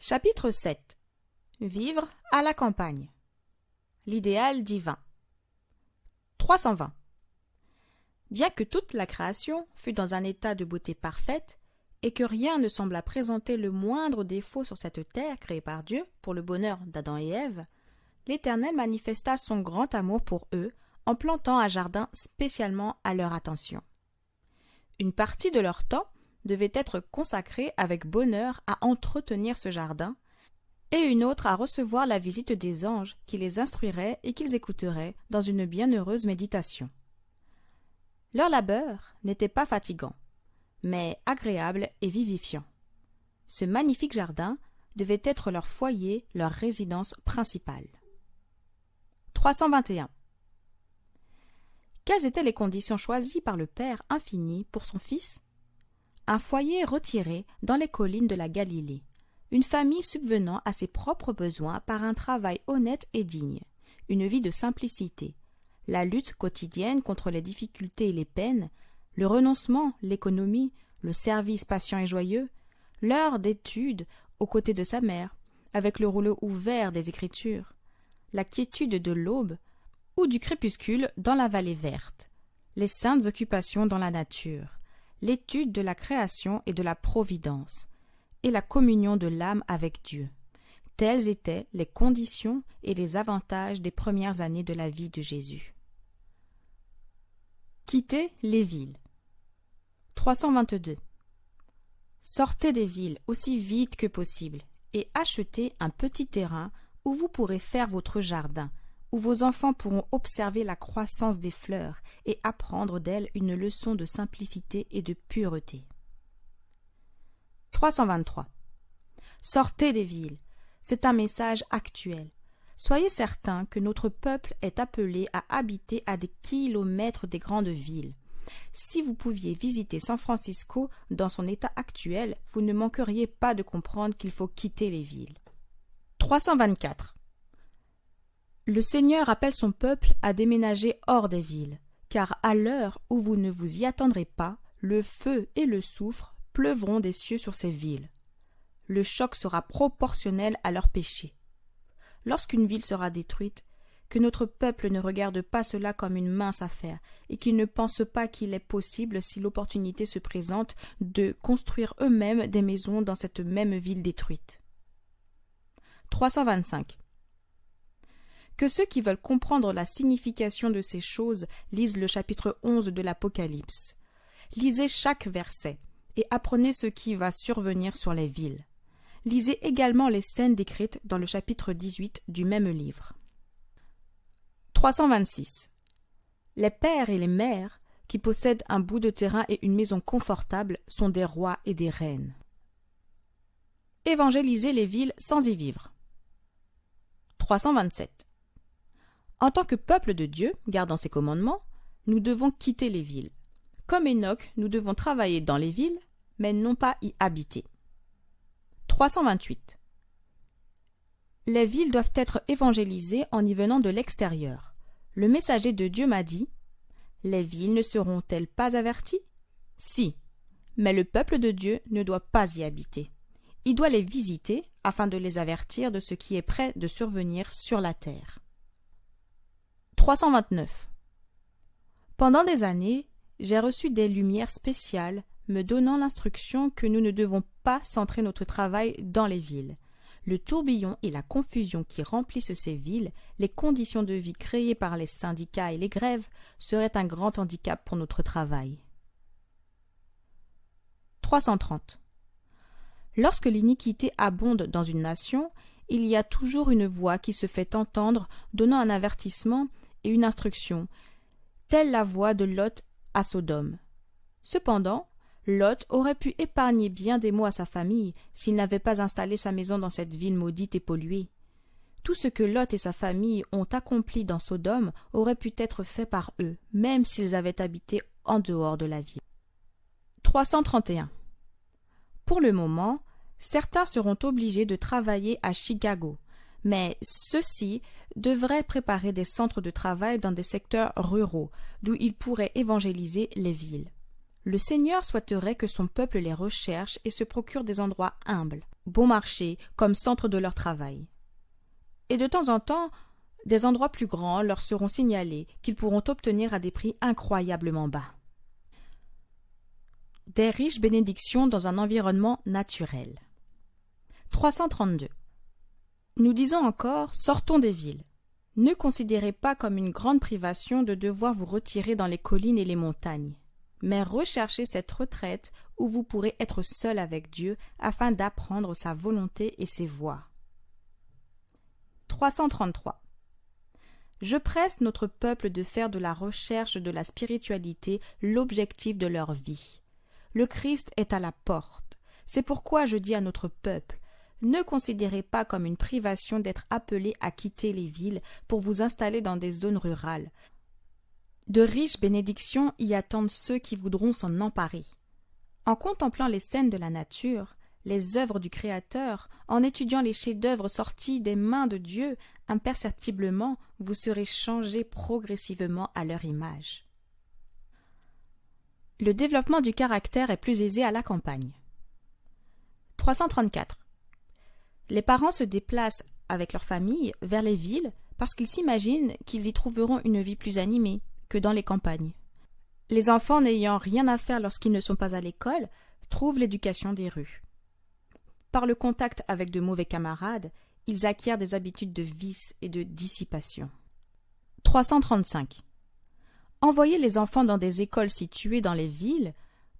Chapitre 7. Vivre à la campagne. L'idéal divin. 320. Bien que toute la création fût dans un état de beauté parfaite, et que rien ne semblât présenter le moindre défaut sur cette terre créée par Dieu pour le bonheur d'Adam et Ève, l'Éternel manifesta son grand amour pour eux en plantant un jardin spécialement à leur attention. Une partie de leur temps devait être consacrée avec bonheur à entretenir ce jardin, et une autre à recevoir la visite des anges qui les instruiraient et qu'ils écouteraient dans une bienheureuse méditation. Leur labeur n'était pas fatigant, mais agréable et vivifiant. Ce magnifique jardin devait être leur foyer, leur résidence principale. 321. Quelles étaient les conditions choisies par le Père infini pour son Fils? Un foyer retiré dans les collines de la Galilée, une famille subvenant à ses propres besoins par un travail honnête et digne, une vie de simplicité, la lutte quotidienne contre les difficultés et les peines, le renoncement, l'économie, le service patient et joyeux, l'heure d'étude aux côtés de sa mère, avec le rouleau ouvert des Écritures, la quiétude de l'aube ou du crépuscule dans la vallée verte, les saintes occupations dans la nature, l'étude de la création et de la providence, et la communion de l'âme avec Dieu. Telles étaient les conditions et les avantages des premières années de la vie de Jésus. Quittez les villes. 322. Sortez des villes aussi vite que possible et achetez un petit terrain où vous pourrez faire votre jardin, où vos enfants pourront observer la croissance des fleurs et apprendre d'elles une leçon de simplicité et de pureté. 323. Sortez des villes. C'est un message actuel. Soyez certains que notre peuple est appelé à habiter à des kilomètres des grandes villes. Si vous pouviez visiter San Francisco dans son état actuel, vous ne manqueriez pas de comprendre qu'il faut quitter les villes. 324. Le Seigneur appelle son peuple à déménager hors des villes, car à l'heure où vous ne vous y attendrez pas, le feu et le soufre pleuvront des cieux sur ces villes. Le choc sera proportionnel à leur péché. Lorsqu'une ville sera détruite, que notre peuple ne regarde pas cela comme une mince affaire et qu'il ne pense pas qu'il est possible, si l'opportunité se présente, de construire eux-mêmes des maisons dans cette même ville détruite. 325. Que ceux qui veulent comprendre la signification de ces choses lisent le chapitre 11 de l'Apocalypse. Lisez chaque verset et apprenez ce qui va survenir sur les villes. Lisez également les scènes décrites dans le chapitre 18 du même livre. 326. Les pères et les mères qui possèdent un bout de terrain et une maison confortable sont des rois et des reines. Évangélisez les villes sans y vivre. 327. En tant que peuple de Dieu, gardant ses commandements, nous devons quitter les villes. Comme Enoch, nous devons travailler dans les villes, mais non pas y habiter. 328. Les villes doivent être évangélisées en y venant de l'extérieur. Le messager de Dieu m'a dit: les villes ne seront-elles pas averties? Si, mais le peuple de Dieu ne doit pas y habiter. Il doit les visiter afin de les avertir de ce qui est prêt de survenir sur la terre. 329. Pendant des années, j'ai reçu des lumières spéciales me donnant l'instruction que nous ne devons pas centrer notre travail dans les villes. Le tourbillon et la confusion qui remplissent ces villes, les conditions de vie créées par les syndicats et les grèves, seraient un grand handicap pour notre travail. 330. Lorsque l'iniquité abonde dans une nation, il y a toujours une voix qui se fait entendre, donnant un avertissement et une instruction, telle la voix de Lot à Sodome. Cependant, Lot aurait pu épargner bien des maux à sa famille s'il n'avait pas installé sa maison dans cette ville maudite et polluée. Tout ce que Lot et sa famille ont accompli dans Sodome aurait pu être fait par eux, même s'ils avaient habité en dehors de la ville. 331. Pour le moment, certains seront obligés de travailler à Chicago, mais ceux-ci devraient préparer des centres de travail dans des secteurs ruraux, d'où ils pourraient évangéliser les villes. Le Seigneur souhaiterait que son peuple les recherche et se procure des endroits humbles, bon marché comme centre de leur travail. Et de temps en temps, des endroits plus grands leur seront signalés qu'ils pourront obtenir à des prix incroyablement bas. Des riches bénédictions dans un environnement naturel. 332. Nous disons encore, sortons des villes. Ne considérez pas comme une grande privation de devoir vous retirer dans les collines et les montagnes, mais recherchez cette retraite où vous pourrez être seul avec Dieu afin d'apprendre sa volonté et ses voies. 333. Je presse notre peuple de faire de la recherche de la spiritualité l'objectif de leur vie. Le Christ est à la porte. C'est pourquoi je dis à notre peuple, ne considérez pas comme une privation d'être appelé à quitter les villes pour vous installer dans des zones rurales. De riches bénédictions y attendent ceux qui voudront s'en emparer. En contemplant les scènes de la nature, les œuvres du Créateur, en étudiant les chefs-d'œuvre sortis des mains de Dieu, imperceptiblement, vous serez changés progressivement à leur image. Le développement du caractère est plus aisé à la campagne. 334. Les parents se déplacent avec leur famille vers les villes parce qu'ils s'imaginent qu'ils y trouveront une vie plus animée que dans les campagnes. Les enfants n'ayant rien à faire lorsqu'ils ne sont pas à l'école trouvent l'éducation des rues. Par le contact avec de mauvais camarades, ils acquièrent des habitudes de vice et de dissipation. 335. Envoyez les enfants dans des écoles situées dans les villes,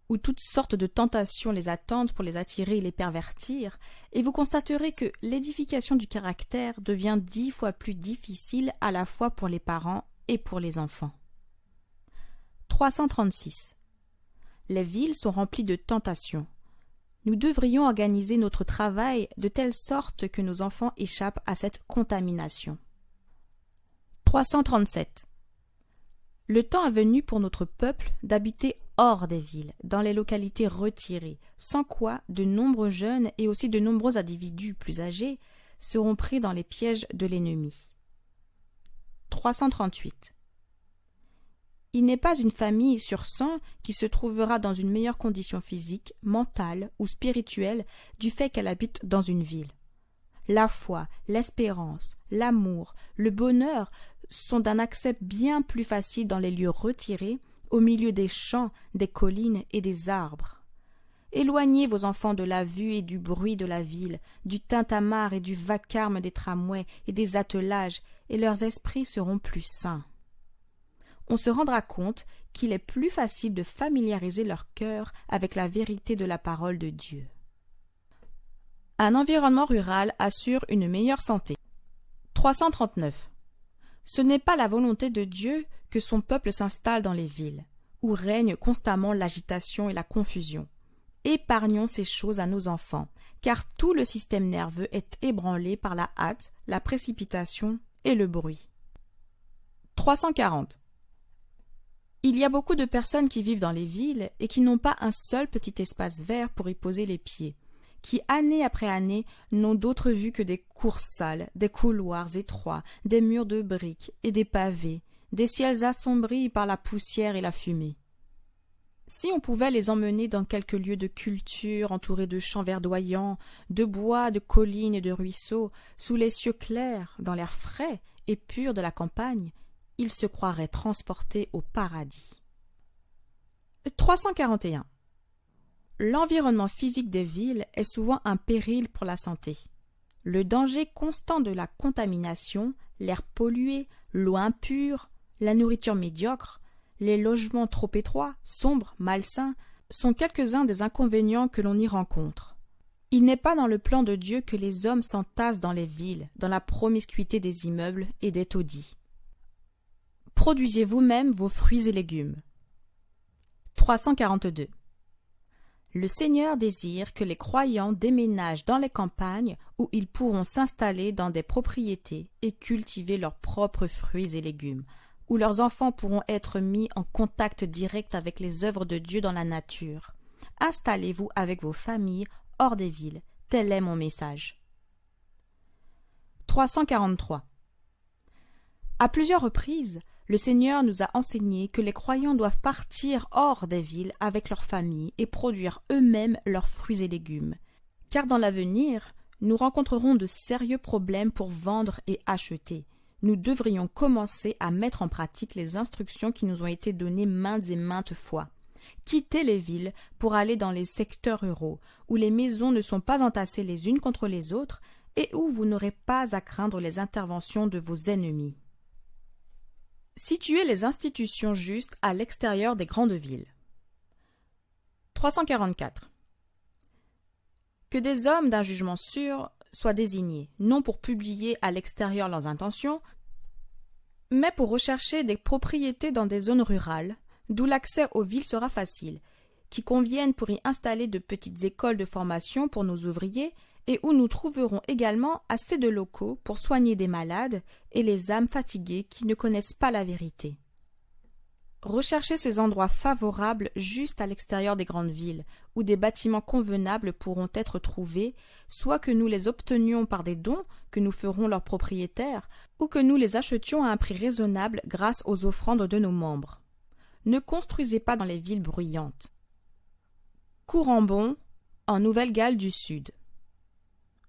où toutes sortes de tentations les attendent pour les attirer et les pervertir, et vous constaterez que l'édification du caractère devient 10 fois plus difficile à la fois pour les parents et pour les enfants. 336. Les villes sont remplies de tentations. Nous devrions organiser notre travail de telle sorte que nos enfants échappent à cette contamination. 337. Le temps est venu pour notre peuple d'habiter hors des villes, dans les localités retirées, sans quoi de nombreux jeunes et aussi de nombreux individus plus âgés seront pris dans les pièges de l'ennemi. 338. Il n'est pas une famille sur 100 qui se trouvera dans une meilleure condition physique, mentale ou spirituelle du fait qu'elle habite dans une ville. La foi, l'espérance, l'amour, le bonheur sont d'un accès bien plus facile dans les lieux retirés, au milieu des champs, des collines et des arbres. Éloignez vos enfants de la vue et du bruit de la ville, du tintamarre et du vacarme des tramways et des attelages, et leurs esprits seront plus sains. On se rendra compte qu'il est plus facile de familiariser leur cœur avec la vérité de la parole de Dieu. Un environnement rural assure une meilleure santé. 339. Ce n'est pas la volonté de Dieu que son peuple s'installe dans les villes, où règne constamment l'agitation et la confusion. Épargnons ces choses à nos enfants, car tout le système nerveux est ébranlé par la hâte, la précipitation et le bruit. 340. Il y a beaucoup de personnes qui vivent dans les villes et qui n'ont pas un seul petit espace vert pour y poser les pieds, qui année après année n'ont d'autre vue que des cours sales, des couloirs étroits, des murs de briques et des pavés, des ciels assombris par la poussière et la fumée. Si on pouvait les emmener dans quelques lieux de culture entourés de champs verdoyants, de bois, de collines et de ruisseaux, sous les cieux clairs, dans l'air frais et pur de la campagne, ils se croiraient transportés au paradis. 341. L'environnement physique des villes est souvent un péril pour la santé. Le danger constant de la contamination, l'air pollué, l'eau impure, la nourriture médiocre, les logements trop étroits, sombres, malsains, sont quelques-uns des inconvénients que l'on y rencontre. Il n'est pas dans le plan de Dieu que les hommes s'entassent dans les villes, dans la promiscuité des immeubles et des taudis. Produisez vous-même vos fruits et légumes. 342. Le Seigneur désire que les croyants déménagent dans les campagnes où ils pourront s'installer dans des propriétés et cultiver leurs propres fruits et légumes, où leurs enfants pourront être mis en contact direct avec les œuvres de Dieu dans la nature. Installez-vous avec vos familles hors des villes. Tel est mon message. 343. À plusieurs reprises, le Seigneur nous a enseigné que les croyants doivent partir hors des villes avec leurs familles et produire eux-mêmes leurs fruits et légumes, car dans l'avenir, nous rencontrerons de sérieux problèmes pour vendre et acheter. Nous devrions commencer à mettre en pratique les instructions qui nous ont été données maintes et maintes fois. Quittez les villes pour aller dans les secteurs ruraux, où les maisons ne sont pas entassées les unes contre les autres et où vous n'aurez pas à craindre les interventions de vos ennemis. Situez les institutions justes à l'extérieur des grandes villes. 344. Que des hommes d'un jugement sûr soient désignés, non pour publier à l'extérieur leurs intentions, mais pour rechercher des propriétés dans des zones rurales, d'où l'accès aux villes sera facile, qui conviennent pour y installer de petites écoles de formation pour nos ouvriers et où nous trouverons également assez de locaux pour soigner des malades et les âmes fatiguées qui ne connaissent pas la vérité. Recherchez ces endroits favorables juste à l'extérieur des grandes villes, où des bâtiments convenables pourront être trouvés, soit que nous les obtenions par des dons que nous ferons leurs propriétaires, ou que nous les achetions à un prix raisonnable grâce aux offrandes de nos membres. Ne construisez pas dans les villes bruyantes. Courambon, en Nouvelle-Galles du Sud.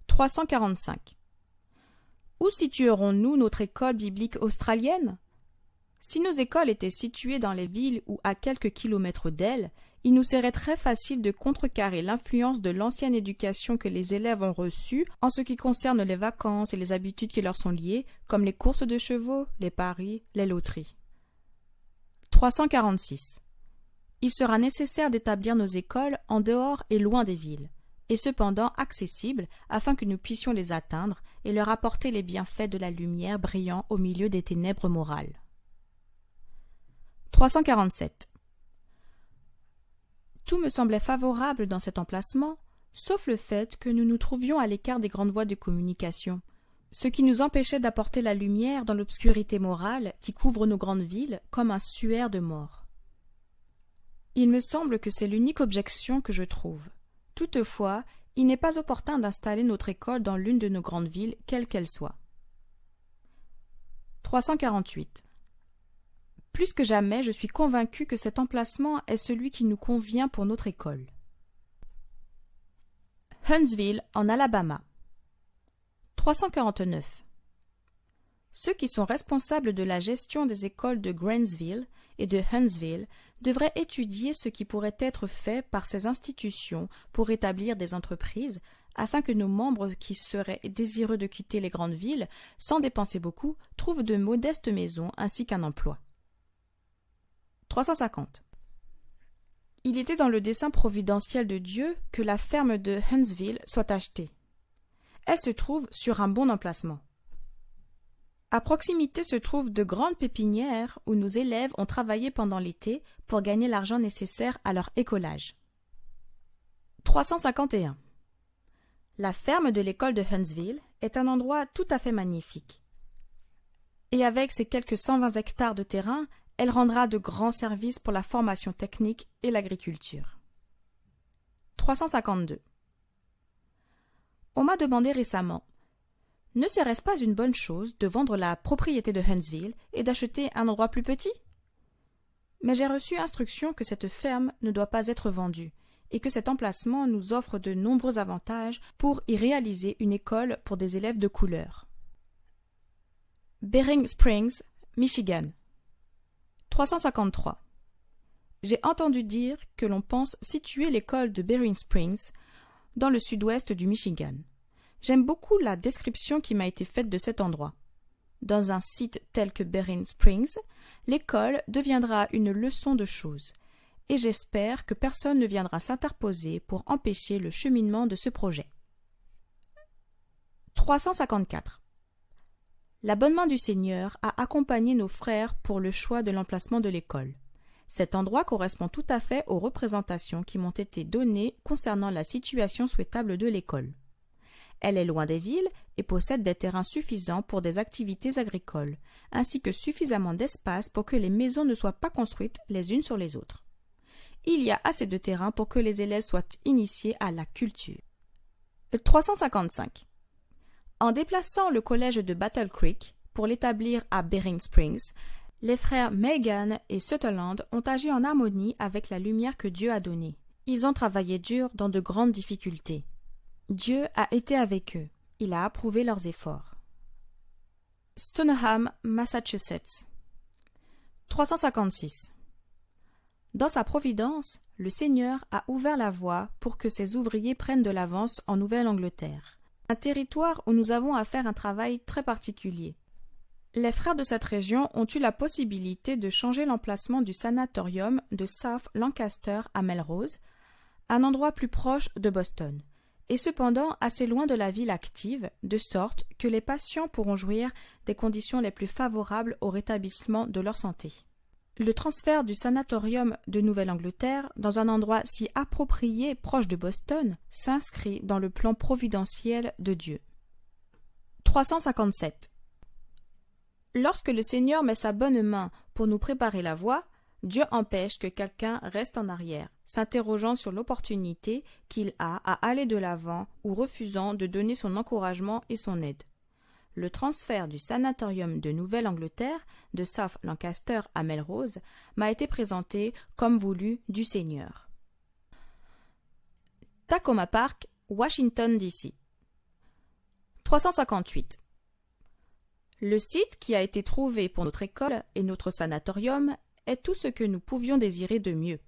345. Où situerons-nous notre école biblique australienne? Si nos écoles étaient situées dans les villes ou à quelques kilomètres d'elles, il nous serait très facile de contrecarrer l'influence de l'ancienne éducation que les élèves ont reçue en ce qui concerne les vacances et les habitudes qui leur sont liées, comme les courses de chevaux, les paris, les loteries. 346. Il sera nécessaire d'établir nos écoles en dehors et loin des villes, et cependant accessibles afin que nous puissions les atteindre et leur apporter les bienfaits de la lumière brillant au milieu des ténèbres morales. 347. Tout me semblait favorable dans cet emplacement, sauf le fait que nous nous trouvions à l'écart des grandes voies de communication, ce qui nous empêchait d'apporter la lumière dans l'obscurité morale qui couvre nos grandes villes comme un suaire de mort. Il me semble que c'est l'unique objection que je trouve. Toutefois, il n'est pas opportun d'installer notre école dans l'une de nos grandes villes, quelle qu'elle soit. 348. Plus que jamais, je suis convaincu que cet emplacement est celui qui nous convient pour notre école. Huntsville, en Alabama. 349. Ceux qui sont responsables de la gestion des écoles de Grainsville et de Huntsville devraient étudier ce qui pourrait être fait par ces institutions pour établir des entreprises afin que nos membres qui seraient désireux de quitter les grandes villes sans dépenser beaucoup trouvent de modestes maisons ainsi qu'un emploi. 350. Il était dans le dessein providentiel de Dieu que la ferme de Huntsville soit achetée. Elle se trouve sur un bon emplacement. À proximité se trouvent de grandes pépinières où nos élèves ont travaillé pendant l'été pour gagner l'argent nécessaire à leur écolage. 351. La ferme de l'école de Huntsville est un endroit tout à fait magnifique. Et avec ses quelques 120 hectares de terrain, elle rendra de grands services pour la formation technique et l'agriculture. 352. On m'a demandé récemment, ne serait-ce pas une bonne chose de vendre la propriété de Huntsville et d'acheter un endroit plus petit? Mais j'ai reçu instruction que cette ferme ne doit pas être vendue et que cet emplacement nous offre de nombreux avantages pour y réaliser une école pour des élèves de couleur. Bering Springs, Michigan. 353. J'ai entendu dire que l'on pense situer l'école de Bering Springs dans le sud-ouest du Michigan. J'aime beaucoup la description qui m'a été faite de cet endroit. Dans un site tel que Bering Springs, l'école deviendra une leçon de choses, et j'espère que personne ne viendra s'interposer pour empêcher le cheminement de ce projet. 354. La bonne main du Seigneur a accompagné nos frères pour le choix de l'emplacement de l'école. Cet endroit correspond tout à fait aux représentations qui m'ont été données concernant la situation souhaitable de l'école. Elle est loin des villes et possède des terrains suffisants pour des activités agricoles, ainsi que suffisamment d'espace pour que les maisons ne soient pas construites les unes sur les autres. Il y a assez de terrain pour que les élèves soient initiés à la culture. 355. En déplaçant le collège de Battle Creek pour l'établir à Bering Springs, les frères Megan et Sutherland ont agi en harmonie avec la lumière que Dieu a donnée. Ils ont travaillé dur dans de grandes difficultés. Dieu a été avec eux. Il a approuvé leurs efforts. Stoneham, Massachusetts. 356. Dans sa providence, le Seigneur a ouvert la voie pour que ses ouvriers prennent de l'avance en Nouvelle-Angleterre, un territoire où nous avons à faire un travail très particulier. Les frères de cette région ont eu la possibilité de changer l'emplacement du sanatorium de South Lancaster à Melrose, un endroit plus proche de Boston, et cependant assez loin de la ville active, de sorte que les patients pourront jouir des conditions les plus favorables au rétablissement de leur santé. Le transfert du sanatorium de Nouvelle-Angleterre dans un endroit si approprié proche de Boston s'inscrit dans le plan providentiel de Dieu. 357. Lorsque le Seigneur met sa bonne main pour nous préparer la voie, Dieu empêche que quelqu'un reste en arrière, s'interrogeant sur l'opportunité qu'il a à aller de l'avant ou refusant de donner son encouragement et son aide. Le transfert du sanatorium de Nouvelle-Angleterre de South Lancaster à Melrose m'a été présenté comme voulu du Seigneur. Takoma Park, Washington, D.C. 358. Le site qui a été trouvé pour notre école et notre sanatorium est tout ce que nous pouvions désirer de mieux.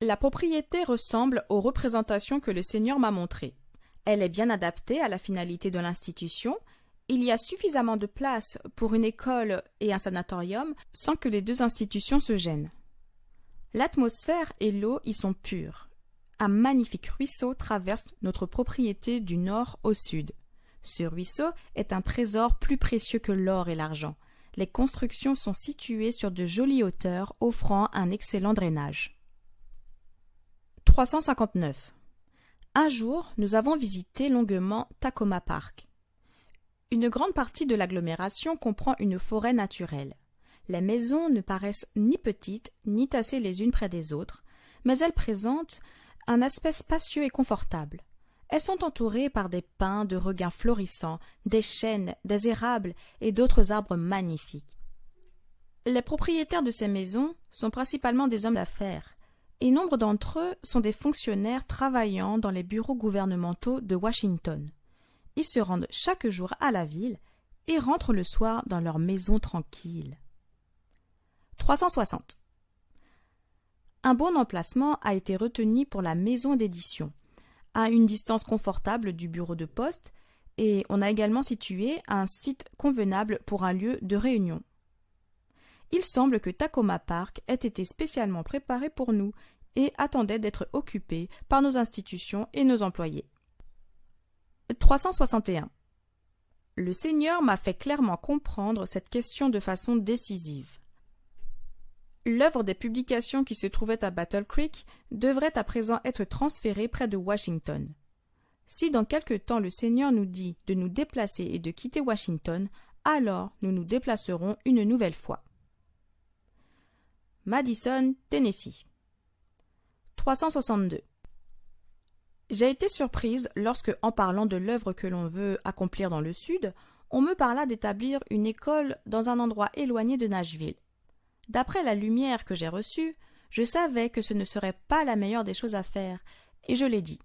La propriété ressemble aux représentations que le Seigneur m'a montrées. Elle est bien adaptée à la finalité de l'institution. Il y a suffisamment de place pour une école et un sanatorium sans que les deux institutions se gênent. L'atmosphère et l'eau y sont pures. Un magnifique ruisseau traverse notre propriété du nord au sud. Ce ruisseau est un trésor plus précieux que l'or et l'argent. Les constructions sont situées sur de jolies hauteurs, offrant un excellent drainage. 359. Un jour, nous avons visité longuement Takoma Park. Une grande partie de l'agglomération comprend une forêt naturelle. Les maisons ne paraissent ni petites ni tassées les unes près des autres, mais elles présentent un aspect spacieux et confortable. Elles sont entourées par des pins de regain florissants, des chênes, des érables et d'autres arbres magnifiques. Les propriétaires de ces maisons sont principalement des hommes d'affaires, et nombre d'entre eux sont des fonctionnaires travaillant dans les bureaux gouvernementaux de Washington. Ils se rendent chaque jour à la ville et rentrent le soir dans leur maison tranquille. 360. Un bon emplacement a été retenu pour la maison d'édition, à une distance confortable du bureau de poste, et on a également situé un site convenable pour un lieu de réunion. Il semble que Takoma Park ait été spécialement préparé pour nous et attendait d'être occupé par nos institutions et nos employés. 361. Le Seigneur m'a fait clairement comprendre cette question de façon décisive. L'œuvre des publications qui se trouvaient à Battle Creek devrait à présent être transférée près de Washington. Si dans quelque temps le Seigneur nous dit de nous déplacer et de quitter Washington, alors nous nous déplacerons une nouvelle fois. Madison, Tennessee. 362. J'ai été surprise lorsque, en parlant de l'œuvre que l'on veut accomplir dans le Sud, on me parla d'établir une école dans un endroit éloigné de Nashville. D'après la lumière que j'ai reçue, je savais que ce ne serait pas la meilleure des choses à faire, et je l'ai dit.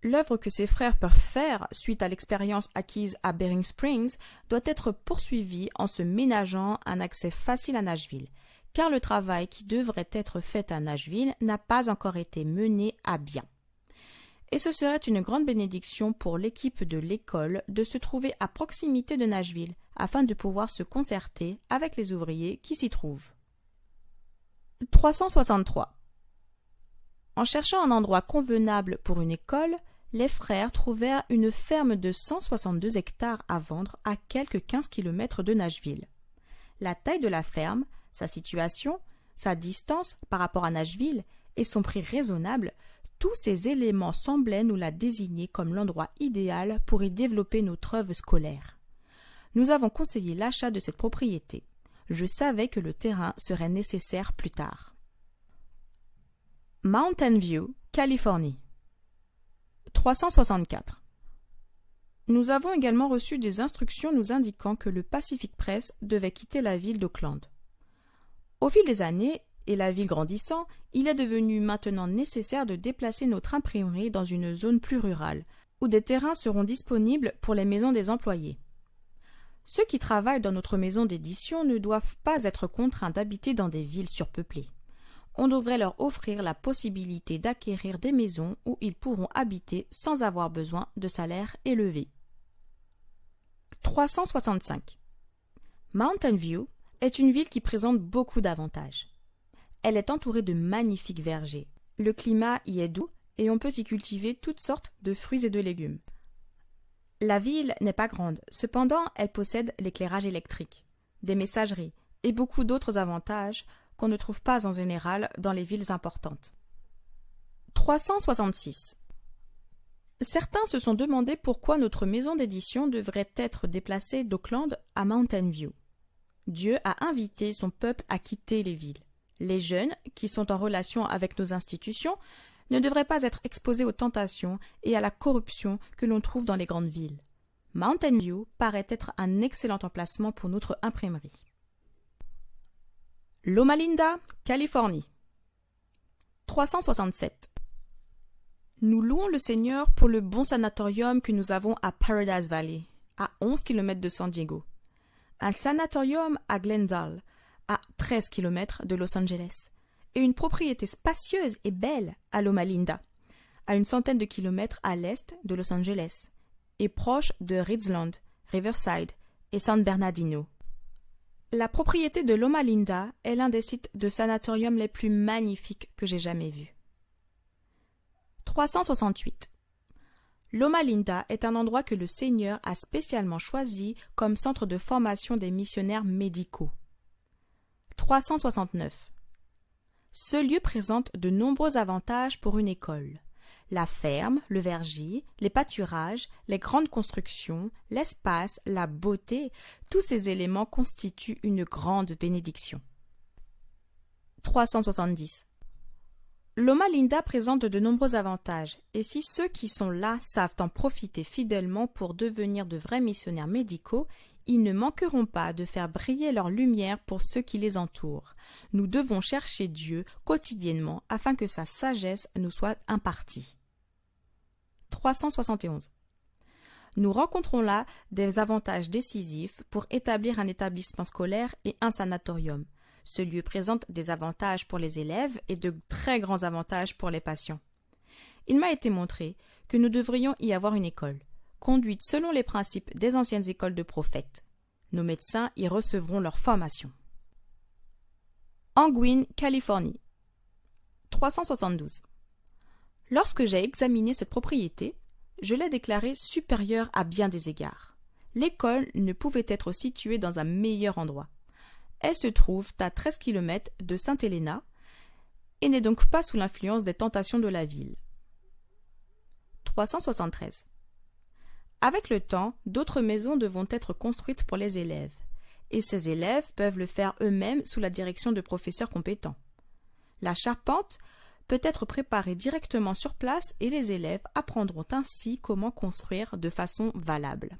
L'œuvre que ces frères peuvent faire, suite à l'expérience acquise à Bering Springs, doit être poursuivie en se ménageant un accès facile à Nashville, car le travail qui devrait être fait à Nashville n'a pas encore été mené à bien. Et ce serait une grande bénédiction pour l'équipe de l'école de se trouver à proximité de Nashville, afin de pouvoir se concerter avec les ouvriers qui s'y trouvent. 363. En cherchant un endroit convenable pour une école, les frères trouvèrent une ferme de 162 hectares à vendre à quelques 15 km de Nashville. La taille de la ferme, sa situation, sa distance par rapport à Nashville et son prix raisonnable, tous ces éléments semblaient nous la désigner comme l'endroit idéal pour y développer notre œuvre scolaire. Nous avons conseillé l'achat de cette propriété. Je savais que le terrain serait nécessaire plus tard. Mountain View, Californie. 364. Nous avons également reçu des instructions nous indiquant que le Pacific Press devait quitter la ville d'Auckland. Au fil des années, et la ville grandissant, il est devenu maintenant nécessaire de déplacer notre imprimerie dans une zone plus rurale, où des terrains seront disponibles pour les maisons des employés. Ceux qui travaillent dans notre maison d'édition ne doivent pas être contraints d'habiter dans des villes surpeuplées. On devrait leur offrir la possibilité d'acquérir des maisons où ils pourront habiter sans avoir besoin de salaires élevés. 365. Mountain View est une ville qui présente beaucoup d'avantages. Elle est entourée de magnifiques vergers. Le climat y est doux et on peut y cultiver toutes sortes de fruits et de légumes. La ville n'est pas grande, cependant elle possède l'éclairage électrique, des messageries et beaucoup d'autres avantages qu'on ne trouve pas en général dans les villes importantes. 366. Certains se sont demandé pourquoi notre maison d'édition devrait être déplacée d'Auckland à Mountain View. Dieu a invité son peuple à quitter les villes. Les jeunes, qui sont en relation avec nos institutions, ne devraient pas être exposés aux tentations et à la corruption que l'on trouve dans les grandes villes. Mountain View paraît être un excellent emplacement pour notre imprimerie. Loma Linda, Californie. 367. Nous louons le Seigneur pour le bon sanatorium que nous avons à Paradise Valley, à 11 km de San Diego. Un sanatorium à Glendale, à 13 km de Los Angeles, et une propriété spacieuse et belle à Loma Linda, à une centaine de kilomètres à l'est de Los Angeles, et proche de Ridgeland, Riverside et San Bernardino. La propriété de Loma Linda est l'un des sites de sanatorium les plus magnifiques que j'ai jamais vus. 368. Loma Linda est un endroit que le Seigneur a spécialement choisi comme centre de formation des missionnaires médicaux. 369. Ce lieu présente de nombreux avantages pour une école. La ferme, le verger, les pâturages, les grandes constructions, l'espace, la beauté, tous ces éléments constituent une grande bénédiction. 370. Loma Linda présente de nombreux avantages, et si ceux qui sont là savent en profiter fidèlement pour devenir de vrais missionnaires médicaux, ils ne manqueront pas de faire briller leur lumière pour ceux qui les entourent. Nous devons chercher Dieu quotidiennement afin que sa sagesse nous soit impartie. 371. Nous rencontrons là des avantages décisifs pour établir un établissement scolaire et un sanatorium. Ce lieu présente des avantages pour les élèves et de très grands avantages pour les patients. Il m'a été montré que nous devrions y avoir une école, conduite selon les principes des anciennes écoles de prophètes. Nos médecins y recevront leur formation. Angwin, Californie. 372. Lorsque j'ai examiné cette propriété, je l'ai déclarée supérieure à bien des égards. L'école ne pouvait être située dans un meilleur endroit. Elle se trouve à 13 km de Sainte Helena et n'est donc pas sous l'influence des tentations de la ville. 373. Avec le temps, d'autres maisons devront être construites pour les élèves, et ces élèves peuvent le faire eux-mêmes sous la direction de professeurs compétents. La charpente peut être préparée directement sur place et les élèves apprendront ainsi comment construire de façon valable.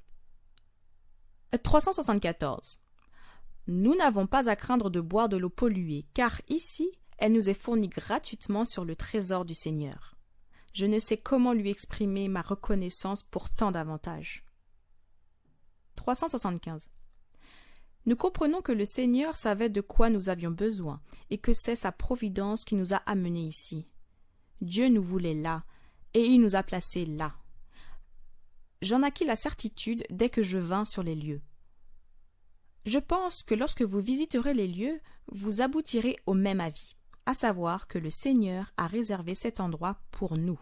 374. Nous n'avons pas à craindre de boire de l'eau polluée, car ici, elle nous est fournie gratuitement sur le trésor du Seigneur. Je ne sais comment lui exprimer ma reconnaissance pour tant d'avantages. 375. Nous comprenons que le Seigneur savait de quoi nous avions besoin et que c'est sa providence qui nous a amenés ici. Dieu nous voulait là et il nous a placés là. J'en acquis la certitude dès que je vins sur les lieux. Je pense que lorsque vous visiterez les lieux, vous aboutirez au même avis, à savoir que le Seigneur a réservé cet endroit pour nous.